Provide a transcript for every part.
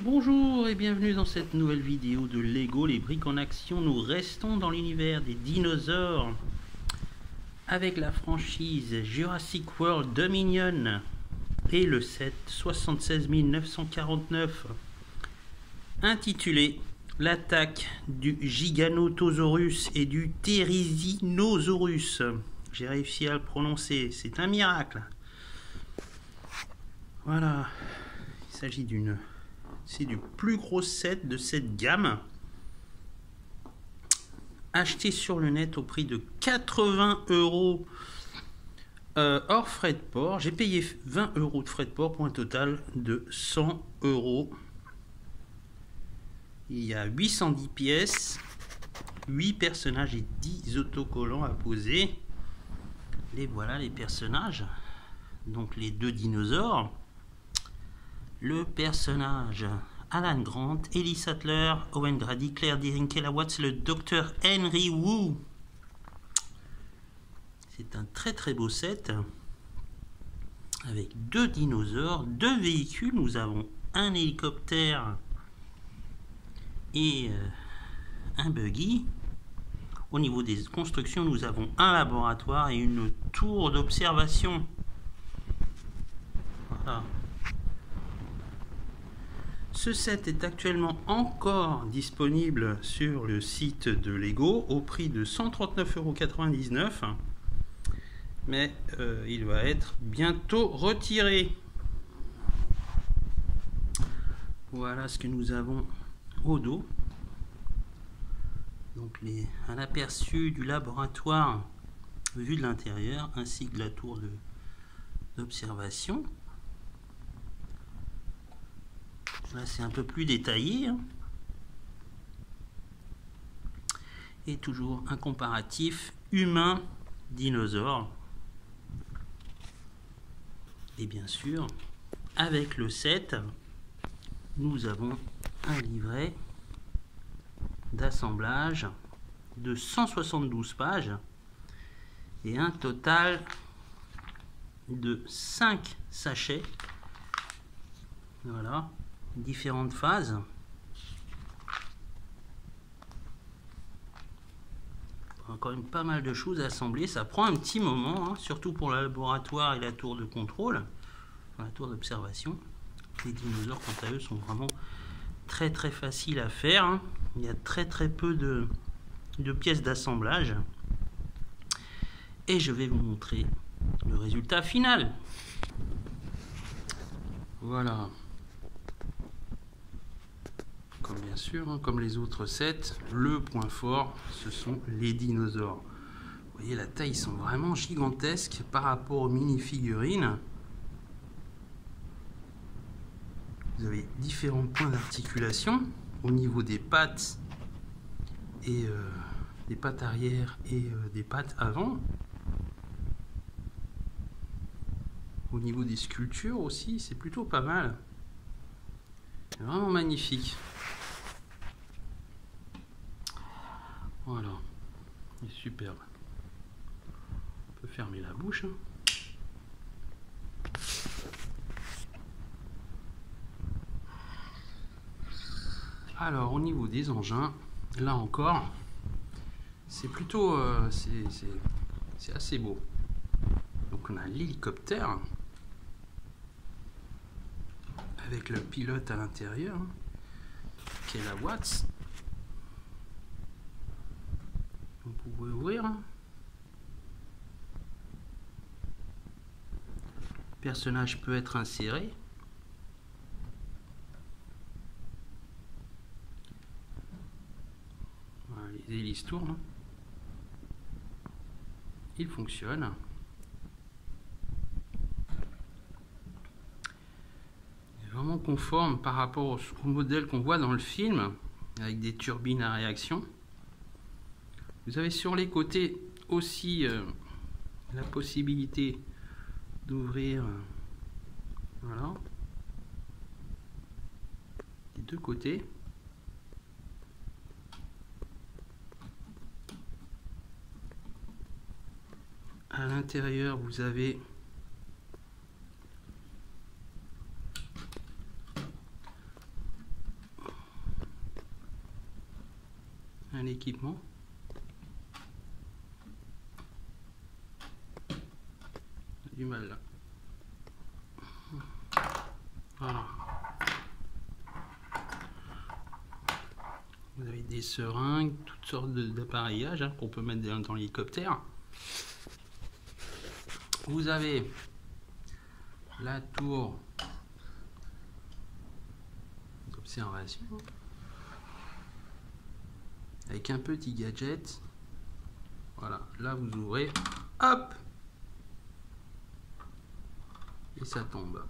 Bonjour et bienvenue dans cette nouvelle vidéo de Lego, les briques en action. Nous restons dans l'univers des dinosaures avec la franchise Jurassic World Dominion et le set 76 949 intitulé L'attaque du Giganotosaurus et du Therizinosaurus. J'ai réussi à le prononcer, c'est un miracle. Voilà, il s'agit c'est du plus gros set de cette gamme, acheté sur le net au prix de 80 € hors frais de port. J'ai payé 20 € de frais de port pour un total de 100 €. Il y a 810 pièces, 8 personnages et 10 autocollants à poser. Les voilà les personnages, donc les deux dinosaures. Le personnage Alan Grant, Ellie Sattler, Owen Grady, Claire Dearing, Kayla Watts, le docteur Henry Wu. C'est un très très beau set avec deux dinosaures, deux véhicules. Nous avons un hélicoptère et un buggy. Au niveau des constructions, nous avons un laboratoire et une tour d'observation. Voilà. Ce set est actuellement encore disponible sur le site de Lego au prix de 139,99 €, mais il va être bientôt retiré. Voilà ce que nous avons au dos. Donc un aperçu du laboratoire vu de l'intérieur ainsi que la tour d'observation. Là, c'est un peu plus détaillé. Et toujours un comparatif humain-dinosaure. Et bien sûr, avec le set, nous avons un livret d'assemblage de 172 pages et un total de 5 sachets. Voilà. Différentes phases. Encore une pas mal de choses à assembler. Ça prend un petit moment, hein, surtout pour le laboratoire et la tour de contrôle, enfin, la tour d'observation. Les dinosaures, quant à eux, sont vraiment très très faciles à faire. Hein. Il y a très très peu de pièces d'assemblage. Et je vais vous montrer le résultat final. Voilà. Comme bien sûr, hein, comme les autres sets, le point fort, ce sont les dinosaures. Vous voyez, la taille, ils sont vraiment gigantesques par rapport aux mini-figurines. Vous avez différents points d'articulation au niveau des pattes et des pattes arrière et des pattes avant. Au niveau des sculptures aussi, c'est plutôt pas mal. C'est vraiment magnifique. Voilà, il est superbe. On peut fermer la bouche. Alors, au niveau des engins, là encore, c'est plutôt, c'est assez beau. Donc, on a l'hélicoptère avec le pilote à l'intérieur, Kayla Watts. Vous pouvez ouvrir. Le personnage peut être inséré. Voilà, les hélices tournent. Il fonctionne. Il est vraiment conforme par rapport au modèle qu'on voit dans le film, avec des turbines à réaction. Vous avez sur les côtés aussi la possibilité d'ouvrir voilà, les deux côtés. À l'intérieur, vous avez un équipement. Du mal là. Voilà. Vous avez des seringues, toutes sortes d'appareillages qu'on peut mettre dans l'hélicoptère. Vous avez la tour d'observation avec un petit gadget. Voilà, là vous ouvrez, hop, et ça tombe.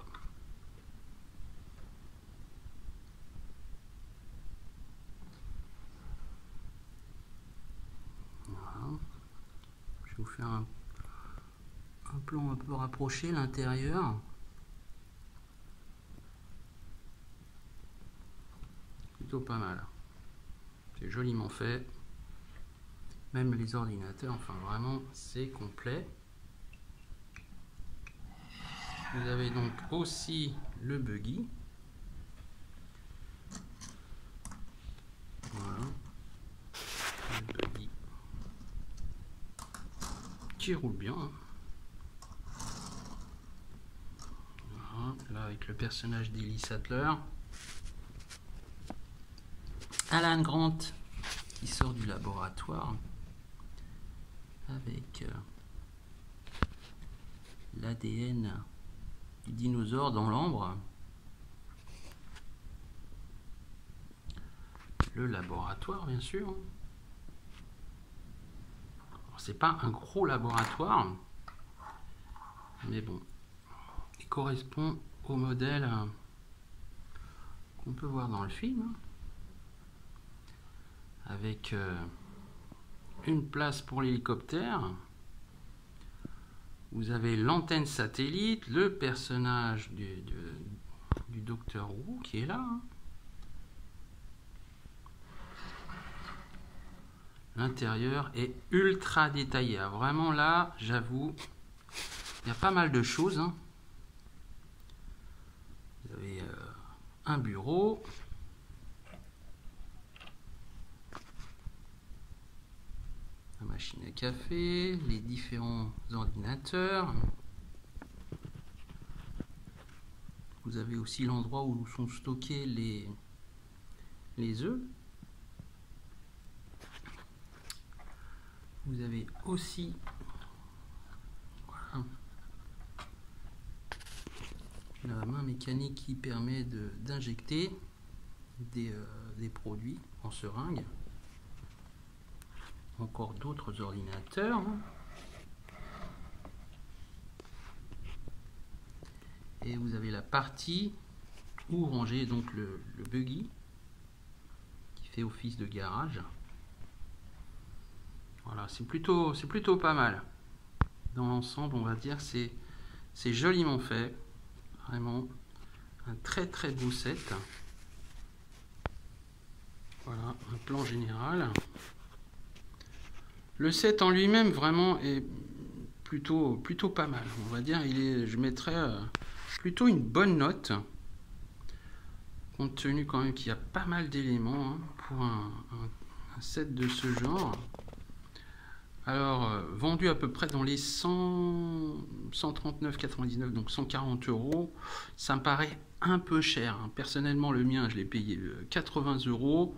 Voilà. Je vais vous faire un plan un peu rapproché, l'intérieur. Plutôt pas mal. C'est joliment fait. Même les ordinateurs, enfin vraiment, c'est complet. Vous avez donc aussi le buggy. Voilà. Le buggy qui roule bien. Voilà. Là, avec le personnage d'Ellie Sattler. Alan Grant qui sort du laboratoire avec l'ADN du dinosaure dans l'ambre. Le laboratoire, bien sûr. C'est pas un gros laboratoire, mais bon, il correspond au modèle qu'on peut voir dans le film, avec une place pour l'hélicoptère. Vous avez l'antenne satellite, le personnage du Docteur Who qui est là. L'intérieur est ultra détaillé. Vraiment là, j'avoue, il y a pas mal de choses. Vous avez un bureau. La machine à café, les différents ordinateurs. Vous avez aussi l'endroit où sont stockés les œufs. Vous avez aussi voilà, la main mécanique qui permet d'injecter des produits en seringue. Encore d'autres ordinateurs. Et vous avez la partie où ranger donc le buggy qui fait office de garage. Voilà, c'est plutôt pas mal. Dans l'ensemble, on va dire c'est joliment fait. Vraiment un très très beau set. Voilà, un plan général. Le set en lui-même vraiment est plutôt pas mal. On va dire, je mettrais plutôt une bonne note, compte tenu quand même qu'il y a pas mal d'éléments pour un set de ce genre. Alors, vendu à peu près dans les 139,99, donc 140 €, ça me paraît un peu cher. Personnellement, le mien, je l'ai payé 80 €.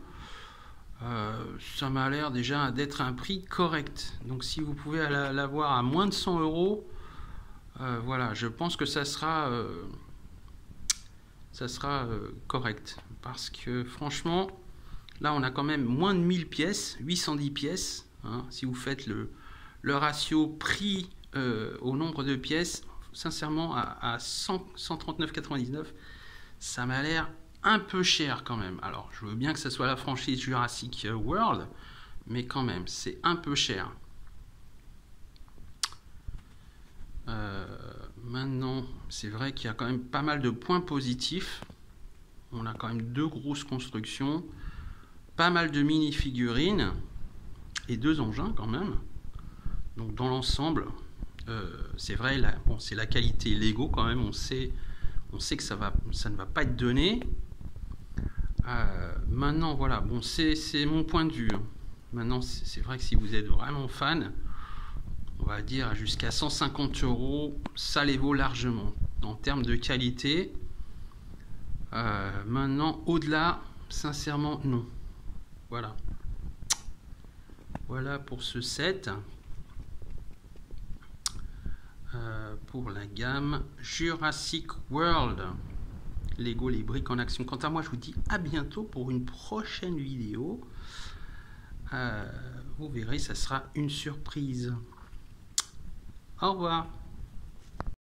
Ça m'a l'air déjà d'être un prix correct. Donc, si vous pouvez l'avoir à moins de 100 €, voilà, je pense que ça sera correct. Parce que franchement, là, on a quand même moins de 1000 pièces, 810 pièces. Si vous faites le ratio prix au nombre de pièces, sincèrement, à 139,99, ça m'a l'air un peu cher quand même. Alors, je veux bien que ce soit la franchise Jurassic World, mais quand même, c'est un peu cher. Maintenant, c'est vrai qu'il y a quand même pas mal de points positifs. On a quand même 2 grosses constructions, pas mal de mini-figurines et 2 engins quand même. Donc dans l'ensemble, c'est vrai, bon, c'est la qualité Lego quand même. On sait que ça ne va pas être donné. Maintenant, voilà, bon, c'est mon point de vue. Maintenant, c'est vrai que si vous êtes vraiment fan, on va dire jusqu'à 150 €, ça les vaut largement en termes de qualité. Maintenant, au-delà, sincèrement, non. Voilà. Voilà pour ce set. Pour la gamme Jurassic World. Lego, les briques en action. Quant à moi, je vous dis à bientôt pour une prochaine vidéo. Vous verrez, ça sera une surprise. Au revoir.